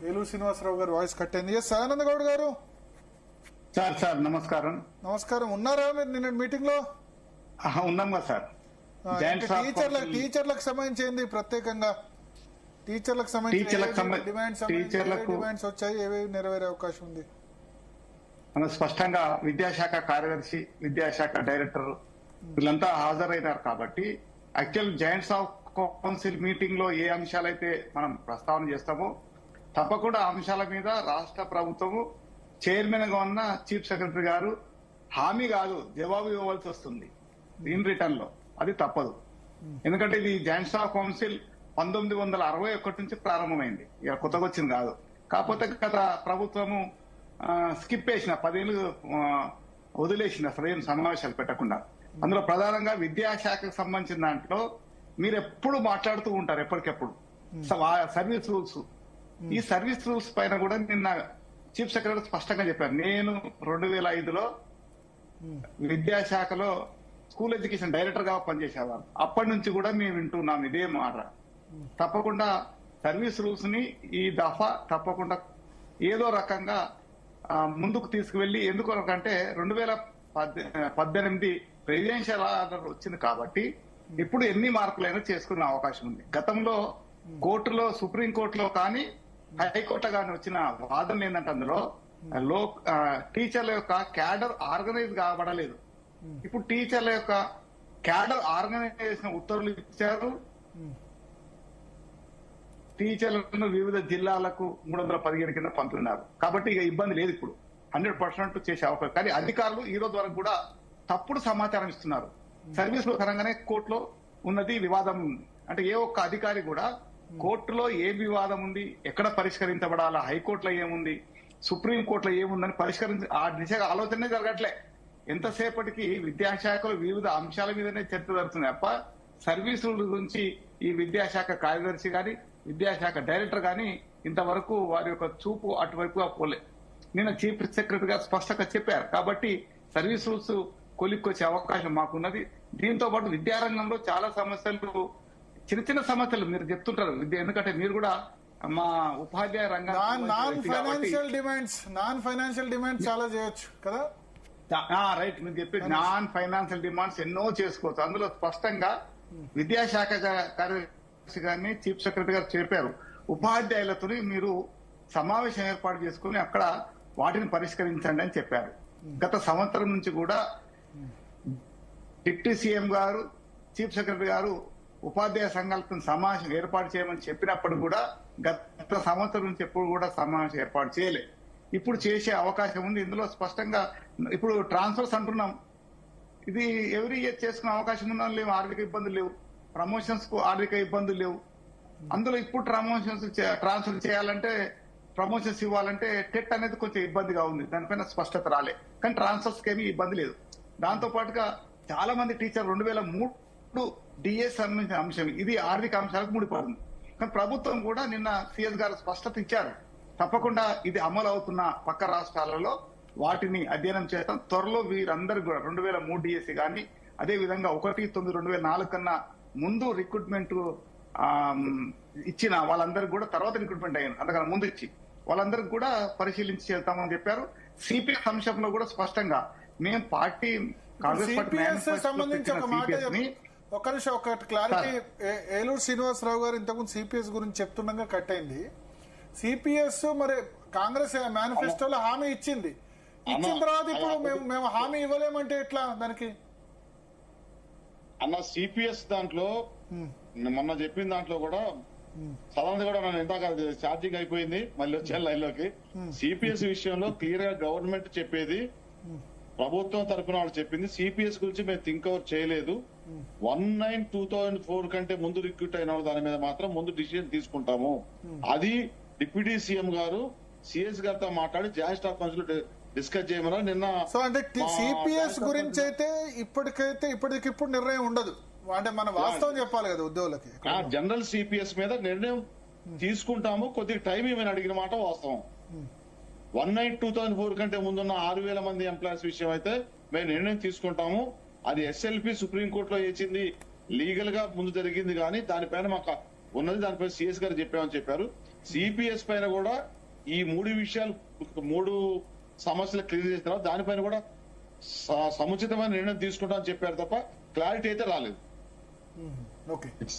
ఏలూరు శ్రీనివాసరావు గారు voice cut అయింది. సదానంద గౌడ్ గారు సార్ నమస్కారం. నమస్కారం. ఉన్నారా మీరు నిన్న మీటింగ్ లో? ఉన్నాం కదా సార్. టీచర్లకు సంబంధించింది ప్రత్యేకంగా టీచర్లకు సంబంధించి డిమాండ్స్ వచ్చాయి, ఏవేవి నెరవేరే అవకాశం ఉంది? స్పష్టంగా విద్యాశాఖ కార్యదర్శి, విద్యాశాఖ డైరెక్టర్ వీళ్ళంతా హాజరైనారు కాబట్టి actual joints of council meeting లో ఏ అంశాలైతే మనం ప్రస్తావన చేస్తామో తప్పకుండా అంశాల మీద రాష్ట్ర ప్రభుత్వము చైర్మన్ గా ఉన్న చీఫ్ సెక్రటరీ గారు హామీ కాదు జవాబు ఇవ్వవలసి వస్తుంది ఇన్ రిటర్న్ లో. అది తప్పదు. ఎందుకంటే ఇది జాయింట్స్ ఆఫ్ కౌన్సిల్ 1961 నుంచి ప్రారంభమైంది, ఇక కొత్తగా వచ్చింది కాదు. కాకపోతే గత ప్రభుత్వము స్కిప్ చేసిన 10 ఏళ్ళు వదిలేసింది, అసలు ఏం సమావేశాలు పెట్టకుండా. అందులో ప్రధానంగా విద్యాశాఖకు సంబంధించిన దాంట్లో మీరు ఎప్పుడు మాట్లాడుతూ ఉంటారు ఎప్పటికెప్పుడు సర్వీస్ రూల్స్. ఈ సర్వీస్ రూల్స్ పైన కూడా నిన్న చీఫ్ సెక్రటరీ స్పష్టంగా చెప్పారు. నేను 2005లో విద్యాశాఖలో స్కూల్ ఎడ్యుకేషన్ డైరెక్టర్ గా పనిచేసేవారు. అప్పటి నుంచి కూడా మేము వింటున్నాం ఇదే మాట. తప్పకుండా సర్వీస్ రూల్స్ ని ఈ దఫా తప్పకుండా ఏదో రకంగా ముందుకు తీసుకువెళ్లి, ఎందుకంటే 2018 ప్రెసిడెన్షియల్ ఆర్డర్ వచ్చింది కాబట్టి ఇప్పుడు ఎన్ని మార్పులైనా చేసుకునే అవకాశం ఉంది. గతంలో కోర్టులో, సుప్రీంకోర్టులో కానీ హైకోర్టు కానీ వచ్చిన వాదన ఏంటంటే అందులో టీచర్ల యొక్క క్యాడర్ ఆర్గనైజ్ కాబడలేదు. ఇప్పుడు టీచర్ల యొక్క క్యాడర్ ఆర్గనైజ్ చేసిన ఉత్తర్వులు ఇచ్చారు. టీచర్లను వివిధ జిల్లాలకు 315 కింద పంపుతున్నారు. కాబట్టి ఇక ఇబ్బంది లేదు, ఇప్పుడు 100% చేసే అవకాశం. కానీ అధికారులు ఈ రోజు వరకు కూడా తప్పుడు సమాచారం ఇస్తున్నారు. సర్వీస్ పరంగానే కోర్టులో ఉన్నది వివాదం ఉంది అంటే ఏ ఒక్క అధికారి కూడా కోర్టులో ఏ వివాదం ఉంది, ఎక్కడ పరిష్కరించబడాలా, హైకోర్టులో ఏముంది, సుప్రీంకోర్టులో ఏముందని పరిష్కరించి ఆ దిశగా ఆలోచనే జరగట్లే. ఎంతసేపటికి విద్యాశాఖలో వివిధ అంశాల మీదనే చర్చ జరుగుతుంది తప్ప సర్వీసుల గురించి ఈ విద్యాశాఖ కార్యదర్శి గాని, విద్యాశాఖ డైరెక్టర్ గాని ఇంతవరకు వారి యొక్క చూపు అటువైపుగా పోలే. నిన్న చీఫ్ సెక్రటరీ గారు స్పష్టంగా చెప్పారు. కాబట్టి సర్వీస్ రూల్స్ కొలిక్కొచ్చే అవకాశం మాకున్నది. దీంతో పాటు విద్యారంగంలో చాలా సమస్యలు, చిన్న చిన్న సమస్యలు మీరు చెప్తుంటారు. ఎందుకంటే మీరు కూడా మా ఉపాధ్యాయ రంగం నాన్ ఫైనాన్షియల్ డిమాండ్స్ చాలా చేయొచ్చు కదా. రైట్, మీరు చెప్పి నాన్ ఫైనాన్షియల్ డిమాండ్స్ ఎన్నో చేసుకోవచ్చు. అందులో స్పష్టంగా విద్యాశాఖ కార్యదర్శి గారిని చీఫ్ సెక్రటరీ గారు చెప్పారు, ఉపాధ్యాయులతో మీరు సమావేశం ఏర్పాటు చేసుకుని అక్కడ వాటిని పరిష్కరించండి అని చెప్పారు. గత సంవత్సరం నుంచి కూడా డిప్యూటీ సీఎం గారు, చీఫ్ సెక్రటరీ గారు ఉపాధ్యాయ సంఘాలతో సమావేశం ఏర్పాటు చేయమని చెప్పినప్పుడు కూడా గత సంవత్సరం నుంచి ఎప్పుడు కూడా సమావేశం ఏర్పాటు చేయలేదు. ఇప్పుడు చేసే అవకాశం ఉంది. ఇందులో స్పష్టంగా ఇప్పుడు ట్రాన్స్ఫర్స్ అంటున్నాం, ఇది ఎవ్రీ ఇయర్ చేసుకునే అవకాశం ఉన్నా లేవు, ఆర్థిక ఇబ్బందులు లేవు, ప్రమోషన్స్ కు ఆర్థిక ఇబ్బందులు లేవు. అందులో ఇప్పుడు ట్రాన్స్ఫర్ చేయాలంటే, ప్రమోషన్స్ ఇవ్వాలంటే టెట్ అనేది కొంచెం ఇబ్బందిగా ఉంది, దానిపైన స్పష్టత రాలే. కానీ ట్రాన్స్ఫర్స్ కి ఏమీ ఇబ్బంది లేదు. దాంతో పాటుగా చాలా మంది టీచర్ 2003 డిఎస్ సంబంధించిన అంశం, ఇది ఆర్థిక అంశాలకు ముడిపడింది. కానీ ప్రభుత్వం కూడా నిన్న సిఎస్ గారు స్పష్టత ఇచ్చారు, తప్పకుండా ఇది అమలు అవుతున్న పక్క రాష్ట్రాలలో వాటిని అధ్యయనం చేస్తాం. త్వరలో వీరందరూ కూడా 2003 డిఎస్సి కానీ, అదే విధంగా 1/9/2004 కన్నా ముందు రిక్రూట్మెంట్ ఇచ్చిన వాళ్ళందరికీ కూడా తర్వాత రిక్రూట్మెంట్ అయ్యారు, అంతకన్నా ముందు ఇచ్చి వాళ్ళందరికీ కూడా పరిశీలించి చేస్తామని చెప్పారు. సిపిఎస్ అంశంలో కూడా స్పష్టంగా మేము పార్టీ కాంగ్రెస్ పార్టీ సంబంధించి ఒక మాట ఒక్క నిమిషం, ఒక క్లారిటీ. ఏలూరు శ్రీనివాసరావు గారు ఇంతకుముందు సిపిఎస్ గురించి చెప్తుండగా కట్ అయింది. సిపిఎస్ మరి కాంగ్రెస్ మేనిఫెస్టోలో హామీ ఇచ్చింది, ఇచ్చిన తర్వాత ఇప్పుడు మేము హామీ ఇవ్వలేమంటే ఎట్లా? దానికి అన్న సిపిఎస్ దాంట్లో మొన్న చెప్పిన దాంట్లో కూడా సడన్ కూడా నన్ను ఇందాక ఛార్జింగ్ అయిపోయింది, మళ్ళీ వచ్చాను లైన్ లోకి. సిపిఎస్ విషయంలో క్లియర్ గా గవర్నమెంట్ చెప్పేది, ప్రభుత్వం తరఫున వాళ్ళు చెప్పింది, సిపిఎస్ గురించి మేము థింక్ ఓవర్ చేయలేదు. 19/2004 కంటే ముందు రిక్రూట్ అయిన దాని మీద మాత్రం ముందు డిసిజన్ తీసుకుంటాము. అది డిప్యూటీ సీఎం గారు సిఎస్ గారితో మాట్లాడి జాయింట్ స్టాఫ్ కౌన్సిల్ డిస్కస్ చేయమన్నారు నిన్న. సో అంటే సిపిఎస్ గురించి అయితే ఇప్పటికిప్పుడు నిర్ణయం ఉండదు అంటే మనం వాస్తవం చెప్పాలి కదా ఉద్యోగులకి. జనరల్ సిపిఎస్ మీద నిర్ణయం తీసుకుంటాము, కొద్దిగా టైం ఏమైనా అడిగిన మాట వాస్తవం. 19/2004 కంటే ముందున్న 6,000 మంది ఎంప్లాయీస్ విషయం అయితే మేము నిర్ణయం తీసుకుంటాము. అది ఎస్ఎల్పి సుప్రీంకోర్టులో వేసింది లీగల్ గా ముందు జరిగింది, కానీ దానిపైన మాకు ఉన్నది దానిపై సిఎస్ గారు చెప్పామని చెప్పారు. సిపిఎస్ పైన కూడా ఈ 3 విషయాలు 3 సమస్యలు క్లియర్ చేసిన తర్వాత దానిపైన కూడా సముచితమైన నిర్ణయం తీసుకుంటామని చెప్పారు తప్ప క్లారిటీ అయితే రాలేదు. Okay, yes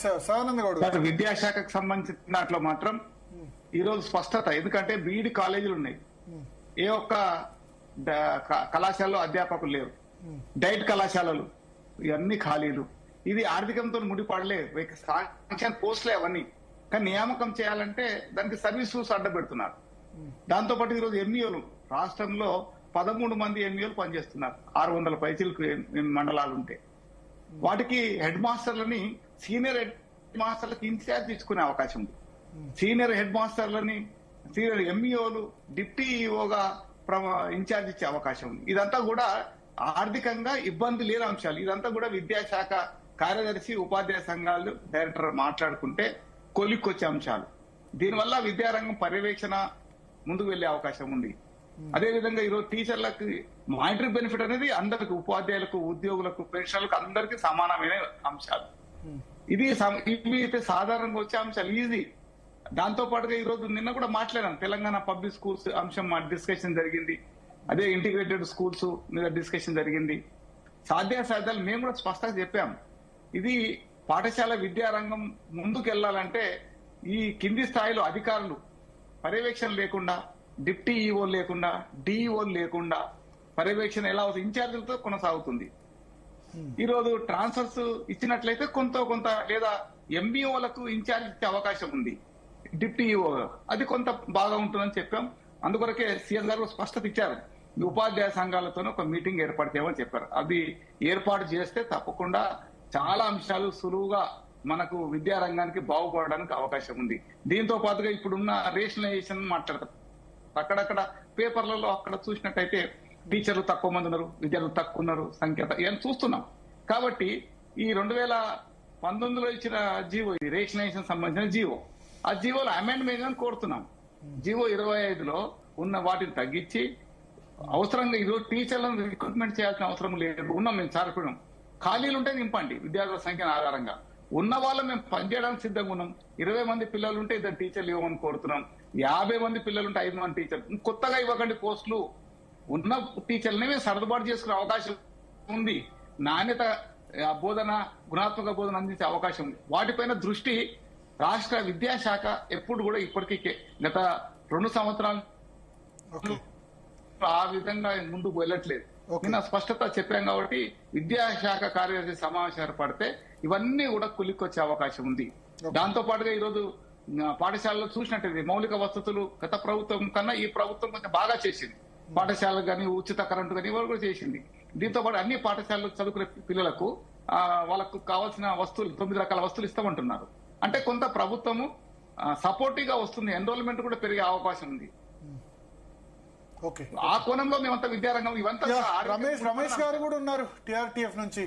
sir. Sadananda Goud గారు, విద్యాశాఖకు సంబంధించిన దాంట్లో మాత్రం ఈ రోజు స్పష్టత. ఎందుకంటే బీఈడి కాలేజీలు ఉన్నాయి, ఏ ఒక్క కళాశాలలో అధ్యాపకులు లేరు, డైట్ కళాశాలలు ఇవన్నీ ఖాళీలు. ఇది ఆర్థికంతో ముడిపడలేదు, శాంక్షన్ పోస్టులే అవన్నీ. కానీ నియామకం చేయాలంటే దానికి సర్వీస్ రూల్స్ అడ్డపెడుతున్నారు. దాంతో పాటు ఈరోజు ఎంఈఓలు రాష్ట్రంలో 13 మంది ఎంఈఓలు పనిచేస్తున్నారు. 600 పైచీలకు మండలాలు ఉంటే వాటికి హెడ్ మాస్టర్లని సీనియర్ హెడ్ మాస్టర్లకు ఇన్ఛార్జ్ తీసుకునే అవకాశం ఉంది. సీనియర్ హెడ్ మాస్టర్లని సీనియర్ ఎంఈఓలు డిప్టీ ఈఓగా ఇన్ఛార్జ్ ఇచ్చే అవకాశం ఉంది. ఇదంతా కూడా ఆర్థికంగా ఇబ్బంది లేని అంశాలు. ఇదంతా కూడా విద్యాశాఖ కార్యదర్శి, ఉపాధ్యాయ సంఘాలు, డైరెక్టర్ మాట్లాడుకుంటే కొలిక్కొచ్చే అంశాలు. దీనివల్ల విద్యారంగం పర్యవేక్షణ ముందుకు వెళ్లే అవకాశం ఉంది. అదేవిధంగా ఈరోజు టీచర్లకు మానిటరీ బెనిఫిట్ అనేది అందరికి, ఉపాధ్యాయులకు, ఉద్యోగులకు, పెన్షన్లకు అందరికీ సమానమైన అంశాలు. ఇవి అయితే సాధారణంగా వచ్చే అంశాలు ఈజీ. దాంతో పాటుగా ఈ రోజు నిన్న కూడా మాట్లాడాం, తెలంగాణ పబ్లిక్ స్కూల్స్ అంశం డిస్కషన్ జరిగింది. అదే ఇంటిగ్రేటెడ్ స్కూల్స్ మీద డిస్కషన్ జరిగింది. సాధ్యాసాధ్యాలు మేము కూడా స్పష్టంగా చెప్పాం. ఇది పాఠశాల విద్యారంగం ముందుకు వెళ్లాలంటే ఈ కింది స్థాయిలో అధికారులు పర్యవేక్షణ లేకుండా, డిప్టీ ఈఓ లేకుండా, డిఈఓ లేకుండా పర్యవేక్షణ ఎలా అవుతుంది, ఇన్ఛార్జీలతో కొనసాగుతుంది. ఈ రోజు ట్రాన్స్ఫర్స్ ఇచ్చినట్లయితే కొంత లేదా ఎంబీఓలకు ఇన్ఛార్జ్ ఇచ్చే అవకాశం ఉంది, డిప్టీ ఈఓ. అది కొంత బాగా ఉంటుందని చెప్పాం. అందుకొరకే సీఎం గారు స్పష్టత ఇచ్చారు, ఈ ఉపాధ్యాయ సంఘాలతోనే ఒక మీటింగ్ ఏర్పాటు చేయమని చెప్పారు. అది ఏర్పాటు చేస్తే తప్పకుండా చాలా అంశాలు సులువుగా మనకు విద్యారంగానికి బాగుపడడానికి అవకాశం ఉంది. దీంతో పాటుగా ఇప్పుడున్న రేషనలైజేషన్ మాట్లాడతారు. అక్కడక్కడ పేపర్లలో అక్కడ చూసినట్టయితే టీచర్లు తక్కువ మంది ఉన్నారు, విద్యార్థులు తక్కువ ఉన్నారు, సంఖ్య ఇవన్నీ చూస్తున్నాం. కాబట్టి ఈ 2019లో ఇచ్చిన జీవో, ఇది రేషనలైజేషన్ సంబంధించిన జీవో, ఆ జీవోలో అమెండ్మెంట్ కోరుతున్నాం. జీవో 25లో ఉన్న వాటిని తగ్గించి అవసరంగా ఈరోజు టీచర్లను రిక్రూట్మెంట్ చేయాల్సిన అవసరం లేదు. ఉన్నాం, మేము చారిపోయినాం. ఖాళీలు ఉంటే నింపండి విద్యార్థుల సంఖ్య ఆధారంగా. ఉన్న వాళ్ళు మేము పనిచేయడానికి సిద్ధంగా ఉన్నాం. 20 మంది పిల్లలు ఉంటే 2 టీచర్లు ఇవ్వమని కోరుతున్నాం. 50 మంది పిల్లలు ఉంటే 5 మంది టీచర్లు. కొత్తగా ఇవ్వకండి పోస్టులు. ఉన్న టీచర్లని మేము సర్దుబాటు చేసుకునే అవకాశం ఉంది. నాణ్యత బోధన, గుణాత్మక బోధన అందించే అవకాశం ఉంది. వాటిపైన దృష్టి రాష్ట్ర విద్యాశాఖ ఎప్పుడు కూడా ఇప్పటికీ గత 2 సంవత్సరాలు ఆ విధంగా ముందుకు వెళ్ళట్లేదు. నిన్న స్పష్టత చెప్పాం కాబట్టి విద్యాశాఖ కార్యదర్శి సమావేశం ఏర్పడితే ఇవన్నీ కూడా కులికొచ్చే అవకాశం ఉంది. దాంతో పాటుగా ఈరోజు పాఠశాలలో చూసినట్టు మౌలిక వసతులు గత ప్రభుత్వం కన్నా ఈ ప్రభుత్వం కొంచెం బాగా చేసింది. పాఠశాలకు కానీ ఉచిత కరెంటు కానీ ఇవాళ కూడా చేసింది. దీంతో పాటు అన్ని పాఠశాలలో చదువుకునే పిల్లలకు వాళ్ళకు కావాల్సిన వస్తువులు 9 రకాల వస్తువులు ఇస్తామంటున్నారు. అంటే కొంత ప్రభుత్వము సపోర్టివ్ గా వస్తుంది. ఎన్రోల్మెంట్ కూడా పెరిగే అవకాశం ఉంది. ఆ కోణంలో మేమంతా విద్యారంగం ఇవంతా రమేష్ గారు కూడా ఉన్నారు టిఆర్టీఎఫ్ నుంచి.